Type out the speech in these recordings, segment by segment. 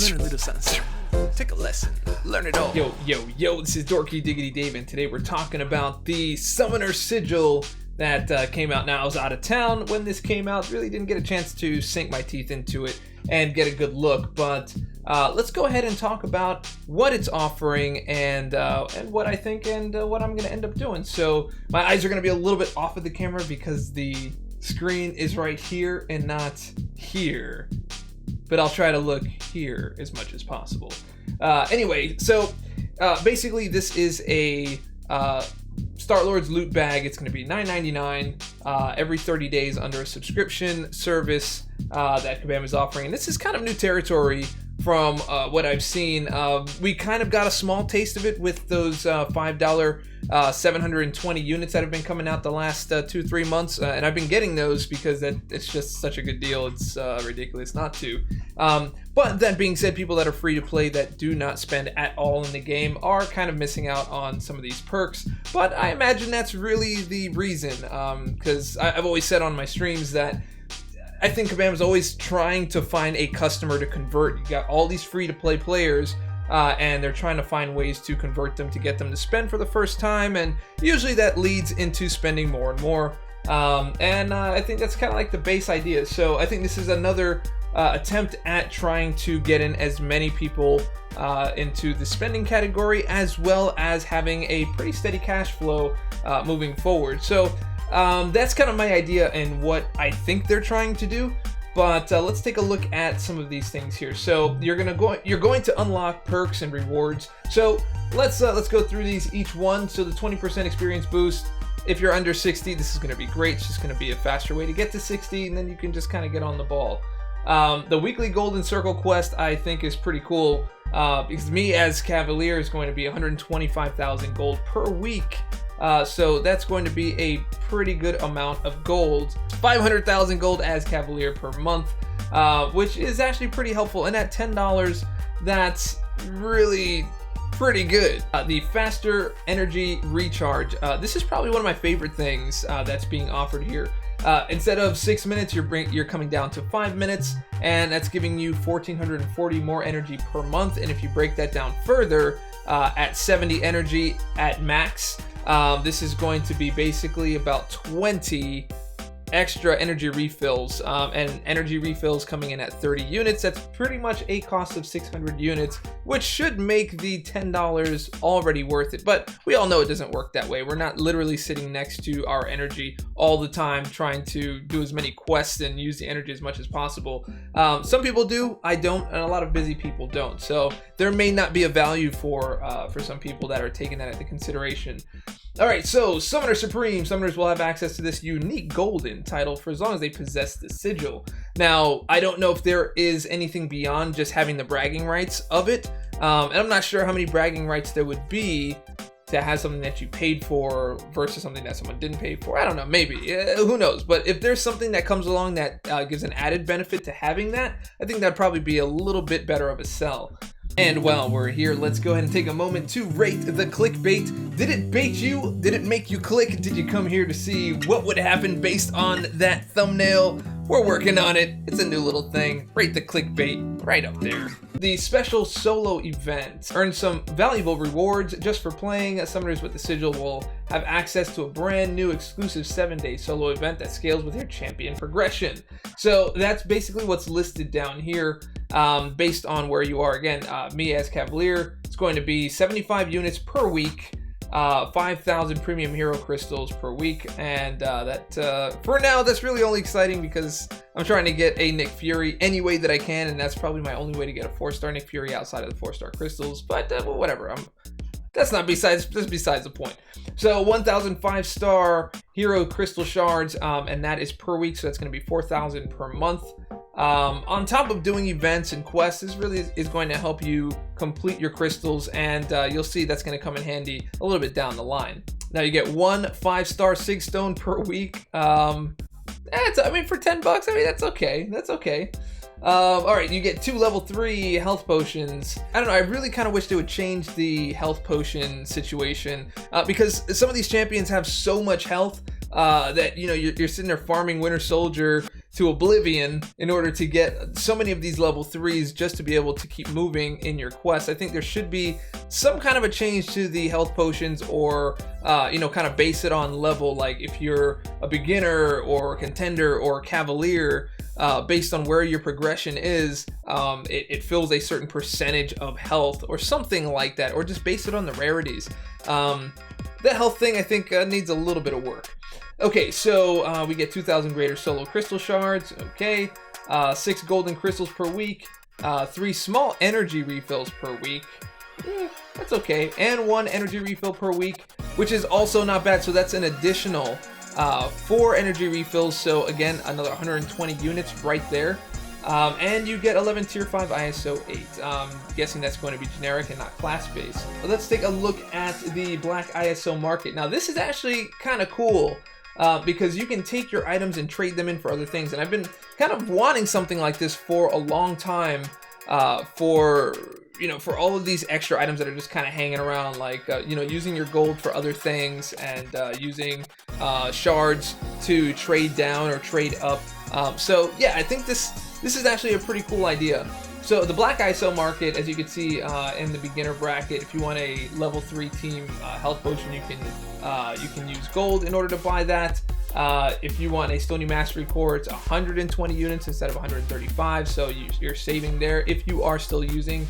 Learn a little something. Take a lesson. Learn it all. Yo, this is Dorky Diggity Dave, and today we're talking about the Summoner Sigil that came out. Now, I was out of town when this came out. Really didn't get a chance to sink my teeth into it and get a good look, but let's go ahead and talk about what it's offering and what I think and what I'm going to end up doing. So my eyes are going to be a little bit off of the camera because the screen is right here and not here, but I'll try to look here as much as possible. Anyway, so basically this is a Star-Lord's loot bag. It's going to be $9.99 every 30 days under a subscription service that Kabam is offering. And this is kind of new territory from what I've seen. We kind of got a small taste of it with those $5 720 units that have been coming out the last 2-3 months, and I've been getting those because it's just such a good deal. It's ridiculous not to. But that being said, people that are free to play that do not spend at all in the game are kind of missing out on some of these perks. But I imagine that's really the reason, because I've always said on my streams that I think Kabam is always trying to find a customer to convert. You got all these free-to-play players, and they're trying to find ways to convert them to get them to spend for the first time, and usually that leads into spending more and more. I think that's kind of like the base idea. So I think this is another attempt at trying to get in as many people into the spending category, as well as having a pretty steady cash flow moving forward. So that's kind of my idea and what I think they're trying to do. But let's take a look at some of these things here. So you're going to unlock perks and rewards. So let's go through these each one. So the 20% experience boost. If you're under 60, this is going to be great. It's just going to be a faster way to get to 60, and then you can just kind of get on the ball. The weekly Golden Circle quest I think is pretty cool because me as Cavalier is going to be 125,000 gold per week. So that's going to be a pretty good amount of gold. 500,000 gold as Cavalier per month, which is actually pretty helpful. And at $10, that's really pretty good. The faster energy recharge. This is probably one of my favorite things that's being offered here. Instead of 6 minutes, you're coming down to 5 minutes, and that's giving you 1,440 more energy per month. And if you break that down further, at 70 energy at max, this is going to be basically about 20 extra energy refills, and energy refills coming in at 30 units. That's pretty much a cost of 600 units, which should make the $10 already worth it. But we all know it doesn't work that way. We're not literally sitting next to our energy all the time trying to do as many quests and use the energy as much as possible. Some people do, I don't, and a lot of busy people don't. So there may not be a value for some people that are taking that into consideration. All right, so Summoner Supreme. Summoners will have access to this unique golden title for as long as they possess the sigil. Now, I don't know if there is anything beyond just having the bragging rights of it. And I'm not sure how many bragging rights there would be to have something that you paid for versus something that someone didn't pay for. I don't know, maybe. Who knows? But if there's something that comes along that gives an added benefit to having that, I think that'd probably be a little bit better of a sell. And while we're here, let's go ahead and take a moment to rate the clickbait. Did it bait you? Did it make you click? Did you come here to see what would happen based on that thumbnail? We're working on it. It's a new little thing. Rate the clickbait right up there. The special solo event. Earn some valuable rewards just for playing. Summoners with the Sigil will have access to a brand new exclusive 7-day solo event that scales with your champion progression. So that's basically what's listed down here. Based on where you are. Again, me as Cavalier, it's going to be 75 units per week, 5,000 premium hero crystals per week, and that for now that's really only exciting because I'm trying to get a Nick Fury any way that I can, and that's probably my only way to get a 4-star Nick Fury outside of the 4-star crystals. But well, whatever. That's besides the point. So 1,000 5-star hero crystal shards, and that is per week, so that's going to be 4,000 per month. On top of doing events and quests, this really is going to help you complete your crystals, and you'll see that's going to come in handy a little bit down the line. Now you get 1 5-star Sig Stone per week. I mean, for $10, I mean, that's okay. That's okay. All right, you get 2 level 3 health potions. I don't know, I really kind of wish they would change the health potion situation because some of these champions have so much health that, you know, you're sitting there farming Winter Soldier to oblivion in order to get so many of these level 3s just to be able to keep moving in your quest. I think there should be some kind of a change to the health potions, or kind of base it on level, like if you're a beginner or a contender or a cavalier, based on where your progression is, it fills a certain percentage of health or something like that, or just base it on the rarities. The health thing, I think, needs a little bit of work. Okay, so we get 2,000 greater solo crystal shards. Okay, 6 golden crystals per week, 3 small energy refills per week. That's okay, and 1 energy refill per week, which is also not bad. So that's an additional 4 energy refills. So again, another 120 units right there. And you get 11 tier 5 ISO 8. Guessing that's going to be generic and not class based. But let's take a look at the black ISO market. Now this is actually kind of cool, because you can take your items and trade them in for other things. And I've been kind of wanting something like this for a long time, for all of these extra items that are just kind of hanging around, like using your gold for other things, and using shards to trade down or trade up. So yeah, I think this is actually a pretty cool idea. So the black ISO market, as you can see in the beginner bracket, if you want a level 3 team health potion, you can use gold in order to buy that. If you want a Stony Mastery Core, it's 120 units instead of 135, so you're saving there if you are still using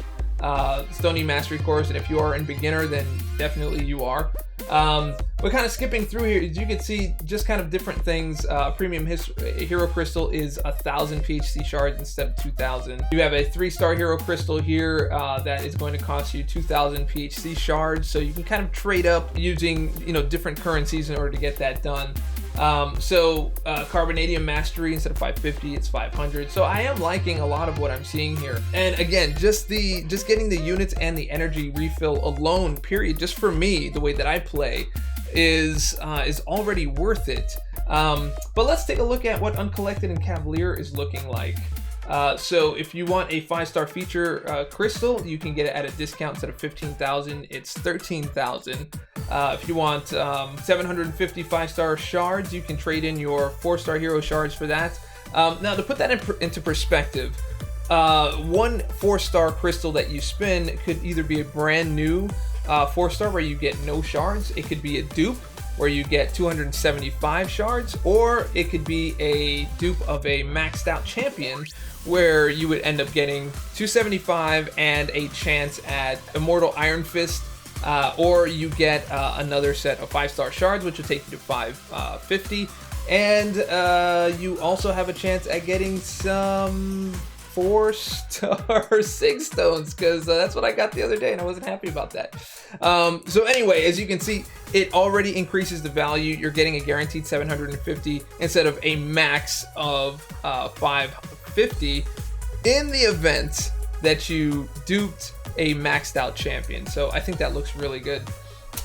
Stony Mastery Cores, and if you are in beginner, then definitely you are. But kind of skipping through here, as you can see, just kind of different things. Premium Hero Crystal is 1,000 PHC shards instead of 2,000. You have a 3-star Hero Crystal here that is going to cost you 2,000 PHC shards, so you can kind of trade up using different currencies in order to get that done. Carbonadium Mastery, instead of 550, it's 500. So I am liking a lot of what I'm seeing here. And again, just getting the units and the energy refill alone, period, just for me, the way that I play, is already worth it. But let's take a look at what Uncollected and Cavalier is looking like. So if you want a 5-star feature crystal, you can get it at a discount. Instead of 15,000, it's 13,000. If you want 750 5-star shards, you can trade in your 4-star hero shards for that. Now, to put that into perspective, one 4-star crystal that you spin could either be a brand new 4-star where you get no shards, it could be a dupe where you get 275 shards, or it could be a dupe of a maxed out champion where you would end up getting 275 and a chance at Immortal Iron Fist, or you get another set of 5-star shards, which will take you to 550, and you also have a chance at getting some 4-star 6 stones, because that's what I got the other day and I wasn't happy about that. So anyway, as you can see, it already increases the value. You're getting a guaranteed 750 instead of a max of 550 in the event that you duped a maxed out champion. So I think that looks really good.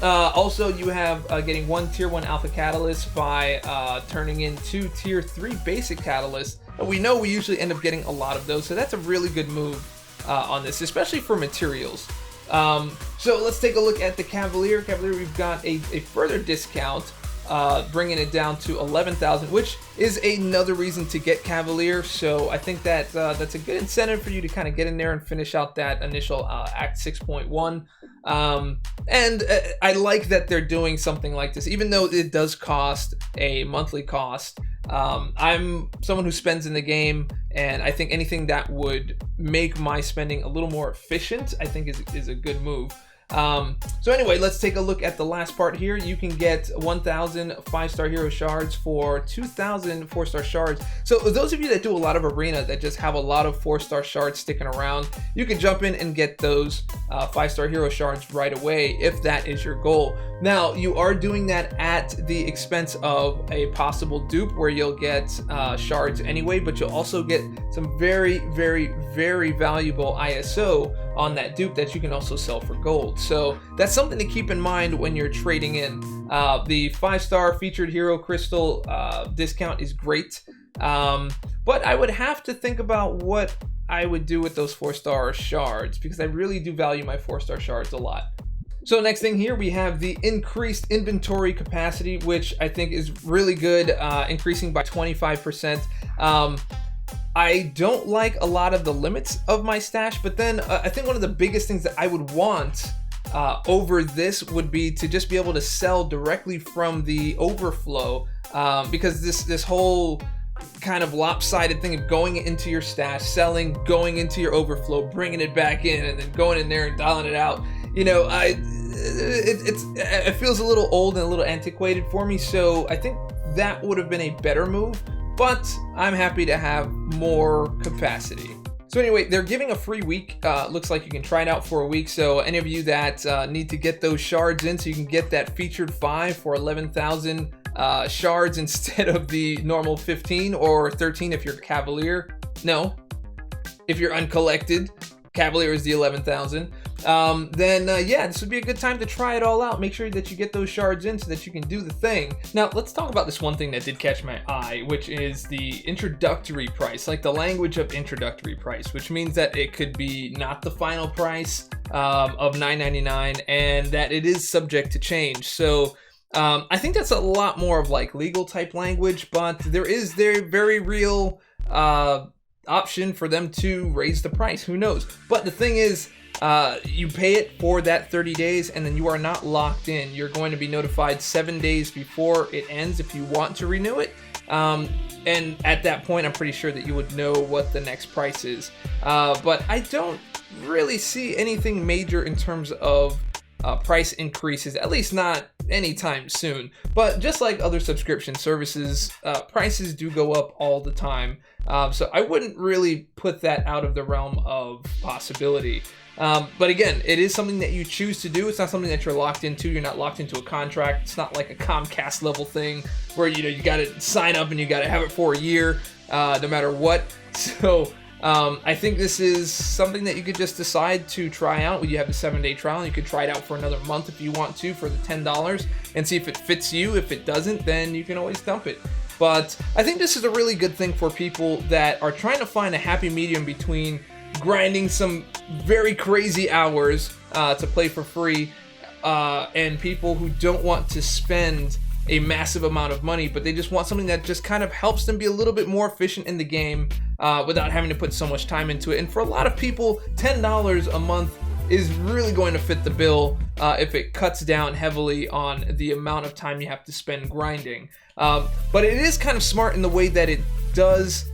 Also, you have getting 1 tier 1 alpha catalyst by turning in 2 tier 3 basic catalysts. We know we usually end up getting a lot of those, so that's a really good move on this, especially for materials. So let's take a look at the Cavalier. We've got a further discount, bringing it down to 11,000, which is another reason to get Cavalier. So I think that that's a good incentive for you to kind of get in there and finish out that initial Act 6.1. And I like that they're doing something like this, even though it does cost a monthly cost. I'm someone who spends in the game, and I think anything that would make my spending a little more efficient, I think is a good move. So anyway, let's take a look at the last part here. You can get 1,000 5-star hero shards for 2,000 4-star shards. So those of you that do a lot of arena that just have a lot of 4-star shards sticking around, you can jump in and get those 5-star hero shards right away if that is your goal. Now, you are doing that at the expense of a possible dupe where you'll get shards anyway, but you'll also get some very, very, very valuable ISO on that dupe that you can also sell for gold. So that's something to keep in mind when you're trading in. The 5-star featured hero crystal discount is great, but I would have to think about what I would do with those 4-star shards, because I really do value my 4-star shards a lot. So next thing here, we have the increased inventory capacity, which I think is really good, increasing by 25%. I don't like a lot of the limits of my stash, but then I think one of the biggest things that I would want over this would be to just be able to sell directly from the overflow, because this whole kind of lopsided thing of going into your stash, selling, going into your overflow, bringing it back in, and then going in there and dialing it out, you know, it feels a little old and a little antiquated for me. So I think that would have been a better move, but I'm happy to have more capacity. So anyway, they're giving a free week. Looks like you can try it out for a week. So any of you that need to get those shards in so you can get that featured 5 for 11,000 shards instead of the normal 15 or 13 if you're Cavalier. No, if you're uncollected, Cavalier is the 11,000. Then yeah, this would be a good time to try it all out. Make sure that you get those shards in so that you can do the thing. Now, let's talk about this one thing that did catch my eye, which is the introductory price, like the language of introductory price, which means that it could be not the final price of $9.99 and that it is subject to change. So I think that's a lot more of like legal type language, but there is their very real option for them to raise the price. Who knows? But the thing is, you pay it for that 30 days and then you are not locked in. You're going to be notified 7 days before it ends if you want to renew it. And at that point, I'm pretty sure that you would know what the next price is. But I don't really see anything major in terms of price increases, at least not anytime soon. But just like other subscription services, prices do go up all the time. So I wouldn't really put that out of the realm of possibility. But again, it is something that you choose to do. It's not something that you're locked into. You're not locked into a contract. It's not like a Comcast level thing where, you know, you got to sign up and you got to have it for a year, no matter what. So I think this is something that you could just decide to try out. You have the 7-day trial. You could try it out for another month if you want to for the $10 and see if it fits you. If it doesn't, then you can always dump it. But I think this is a really good thing for people that are trying to find a happy medium between grinding some very crazy hours to play for free and people who don't want to spend a massive amount of money, but they just want something that just kind of helps them be a little bit more efficient in the game without having to put so much time into it. And for a lot of people, $10 a month is really going to fit the bill if it cuts down heavily on the amount of time you have to spend grinding. But it is kind of smart in the way that it does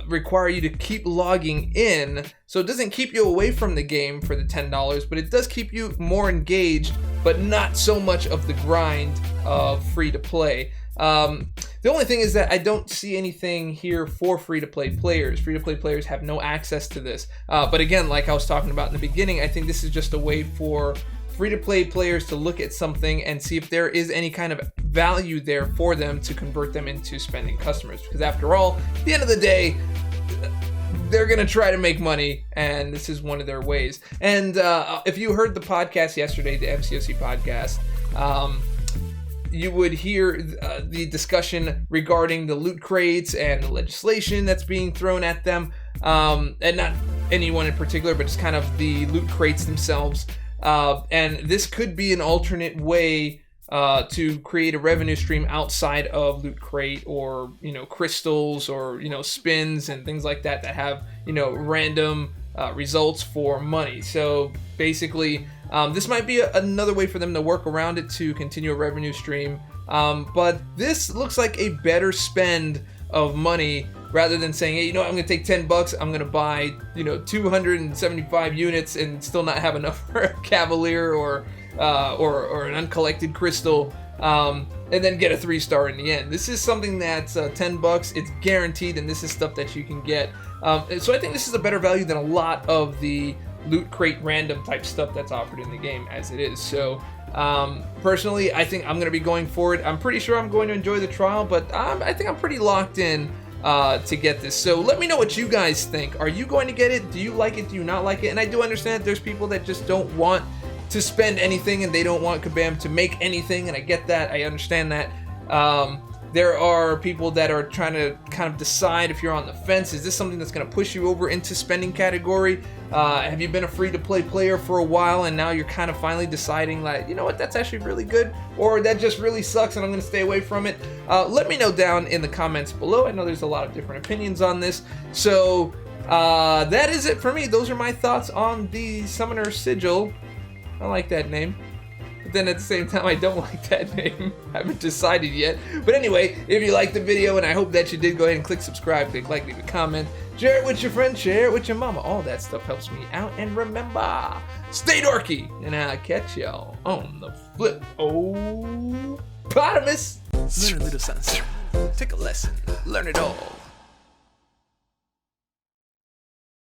require you to keep logging in, so it doesn't keep you away from the game for the $10, but it does keep you more engaged, but not so much of the grind of free to play. The only thing is that I don't see anything here for free-to-play players. Free-to-play players have no access to this. But again, like I was talking about in the beginning, I think this is just a way for free-to-play players to look at something and see if there is any kind of value there for them to convert them into spending customers. Because after all, at the end of the day, they're going to try to make money, and this is one of their ways. And if you heard the podcast yesterday, the MCOC podcast, you would hear the discussion regarding the loot crates and the legislation that's being thrown at them, and not anyone in particular, but just kind of the loot crates themselves. And this could be an alternate way to create a revenue stream outside of loot crate, or, you know, crystals, or, you know, spins and things like that that have, you know, random results for money. So basically, this might be another way for them to work around it to continue a revenue stream. But this looks like a better spend of money, rather than saying, hey, you know what, I'm going to take $10, I'm going to buy, you know, 275 units and still not have enough for a Cavalier or an uncollected crystal, and then get a 3-star in the end. This is something that's $10, it's guaranteed, and this is stuff that you can get. So I think this is a better value than a lot of the loot crate random type stuff that's offered in the game as it is. So personally, I think I'm going to be going for it. I'm pretty sure I'm going to enjoy the trial, but I think I'm pretty locked in to get this. So let me know what you guys think. Are you going to get it? Do you like it? Do you not like it? And I do understand that there's people that just don't want to spend anything and they don't want Kabam to make anything, and I get that. I understand that. There are people that are trying to kind of decide if you're on the fence. Is this something that's going to push you over into spending category? Have you been a free-to-play player for a while and now you're kind of finally deciding like, you know what, that's actually really good, or that just really sucks and I'm going to stay away from it? Let me know down in the comments below. I know there's a lot of different opinions on this. So that is it for me. Those are my thoughts on the Summoner Sigil. I like that name. But then at the same time, I don't like that name. I haven't decided yet. But anyway, if you liked the video, and I hope that you did, go ahead and click subscribe, click like, leave a comment, share it with your friends, share it with your mama. All that stuff helps me out. And remember, stay dorky, and I'll catch y'all on the flip. Oh, potamus. Learn a little something. Take a lesson. Learn it all.